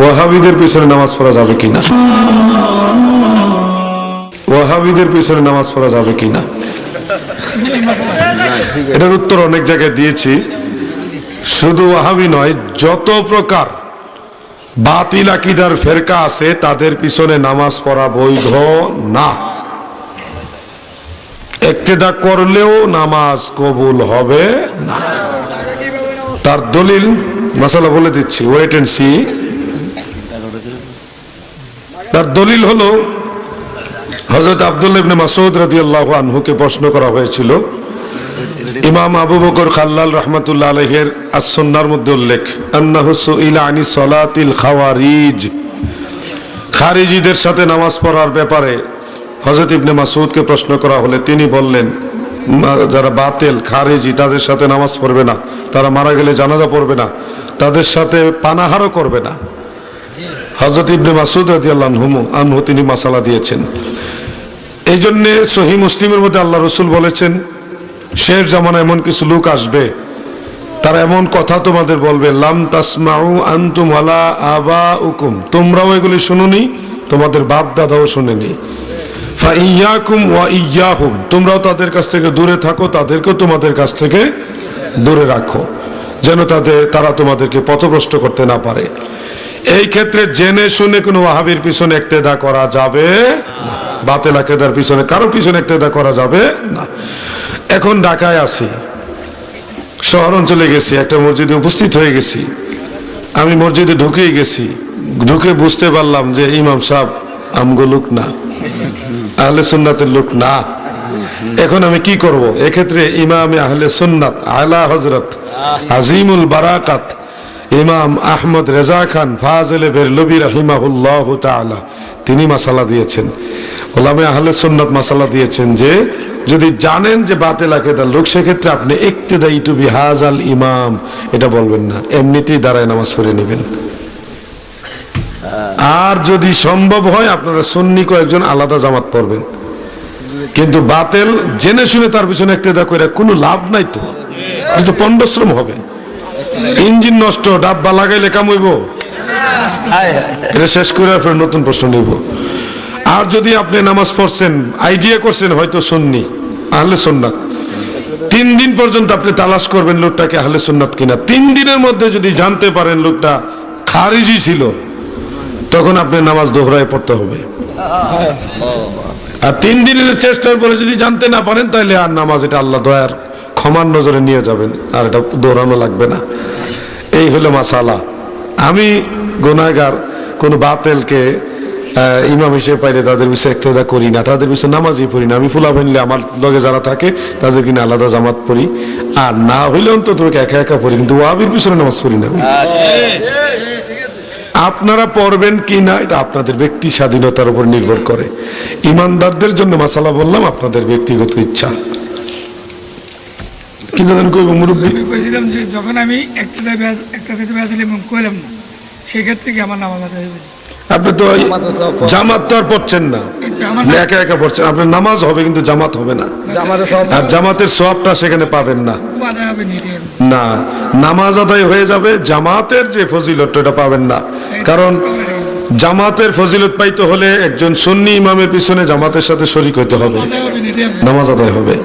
ওয়াহাবিদের পিছনে নামাজ পড়া যাবে কিনা, ওয়াহাবিদের পিছনে নামাজ পড়া যাবে কিনা, এটার উত্তর অনেক জায়গায় দিয়েছি। শুধু ওয়াহাবি নয়, যত প্রকার বাতিল আকীদার ফেরকা আছে তাদের পিছনে নামাজ পড়া বৈধ না। ইক্তেদা করলেও নামাজ কবুল হবে না। তার দলিল মাসালা বলে দিচ্ছি, ওয়েট এন্ড সি। তার দলিল হলো হযরত আব্দুল্লাহ ইবনে মাসউদ রাদিয়াল্লাহু আনহুকে প্রশ্ন করা হয়েছিল। ইমাম আবু বকর খাল্লাল রাহমাতুল্লাহ আলাইহির আস-সুন্নাহর মধ্যে উল্লেখ, আন্নাহু সুইলা আনি সালাতিল খাওয়ারিজ, খারিজিদের সাথে নামাজ পড়ার ব্যাপারে হযরত ইবনে মাসউদকে প্রশ্ন করা হলে তিনি বললেন, যারা বাতিল খারিজি তাদের সাথে নামাজ পড়বে না, তারা মারা গেলে জানাজা পড়বে না, তাদের সাথে পানাহারও করবে না। হযরত ইবনে মাসউদ রাদিয়াল্লাহু আনহু তিনি মাসালা দিয়েছেন। এই জন্যে সহিহ মুসলিমের মধ্যে আল্লাহ রাসূল বলেছেন, শেষ জামানায় এমন কিছু লোক আসবে, তারা এমন কথা তোমাদের বলবে, লাম তাসমাউ আনতুম ওয়ালা আবাউকুম, তোমরাও এগুলি শুনুনি, তোমাদের বাপ দাদাও শুনেনি। ফা ইয়াকুম ওয়া ইয়াহুম, তোমরাও তাদের কাছ থেকে দূরে থাকো, তাদেরকেও তোমাদের কাছ থেকে দূরে রাখো, যেন তারা তোমাদেরকে পথভ্রষ্ট করতে না পারে। এই ক্ষেত্রে জেনে শুনে কোনো ওয়াহাবির পিছনে ইক্তেদা করা যাবে না, বাতিল আকীদার পিছনে কারো পিছনে ইক্তেদা করা যাবে না। এখন ঢাকায় আছি, শহর অঞ্চলে গেছি, একটা মসজিদে উপস্থিত হয়ে গেছি, আমি মসজিদে ঢুকেই গেছি, ঢুকে বুঝতে পারলাম যে ইমাম সাহেব আমগো লোক না, আহলে সুন্নাতের লোক না। এখন আমি কি করব? এক্ষেত্রে ইমামে আহলে সুন্নাত আলা হযরত আজিমুল বারাকাত ইমাম আহমদ রেজা খান ফাজিলে বেরলভী রাহিমাহুল্লাহ তাআলা তিনি মাসালা দিয়েছেন, ওলামে আহলে সুন্নাত মাসালা দিয়েছেন যে যদি জানেন যে বাতিল আকীদার লোক, সেক্ষেত্রে আপনি ইক্তেদাইতু বিহাযাল ইমাম এটা বলবেন না, এমনিতেই দাঁড়ায় নামাজ পড়ে নেবেন। আর যদি সম্ভব হয় আপনারা সুন্নি কয়েকজন আলাদা জামাত পড়বেন, কিন্তু বাতিল জেনে শুনে তার পিছনে ইক্তেদা করে কোনো লাভ নাই, তো এটা পণ্ডশ্রম হবে। ইঞ্জিন নষ্ট, ডাব্বা লাগাইলে কাম হইব? এটা শেষ করে ফের নতুন প্রশ্ন নিব। আর যদি আপনি নামাজ পড়ছেন, আইডিয়া করছেন হয়তো সুন্নি আহলে সুন্নাত, 3 দিন পর্যন্ত আপনি তালাশ করবেন লোকটাকে আহলে সুন্নাত কিনা। 3 দিনের মধ্যে যদি জানতে পারেন লোকটা খারিজি ছিল, তখন আপনি নামাজ দোহরায় পড়তে হবে। আর 3 দিনের চেষ্টার পরে যদি জানতে না পারেন, তাহলে আর নামাজ এটা আল্লাহ দয়ার ক্ষমার নজরে নিয়ে যাবেন, আর এটা দৌড়ানো লাগবে না। এই হলো মাসালা। আমি গুনাহগার, কোন বাতিলকে ইমাম হিসেবে পাইলে তাদের বিষয়ে ইক্তেদা করি না, তাদের বিষয়ে নামাজই পড়ি না। আমি ফুলা ফেনলে আমার লগে যারা থাকে তাদের কিনা আলাদা জামাত পড়ি, আর না হইলে অন্তত একা একা পড়ি, কিন্তু ওয়াহাবির পিছনে নামাজ পড়ি না। আপনারা পড়বেন কি না এটা আপনাদের ব্যক্তি স্বাধীনতার উপর নির্ভর করে। ইমানদারদের জন্য মাসালা বললাম, আপনাদের ব্যক্তিগত ইচ্ছা। যখন আমি কইলাম না, সেক্ষেত্রে কি আমার নামাজ আদায় হবে? আপনি তো জামাত তো আর পড়ছেন না, একা একা পড়ছেন, আপনার নামাজ হবে কিন্তু জামাত হবে না, আর জামাতের সওয়াবটা সেখানে পাবেন না। না, নামাজ আদায় হয়ে যাবে, জামাতের যে ফজিলত এটা পাবেন না। কারণ জামাতের ফজিলত পাইতে হলে একজন সুন্নি ইমামের পিছনে জামাতের সাথে শরীক হইতে হবে, নামাজ আদায় হবে।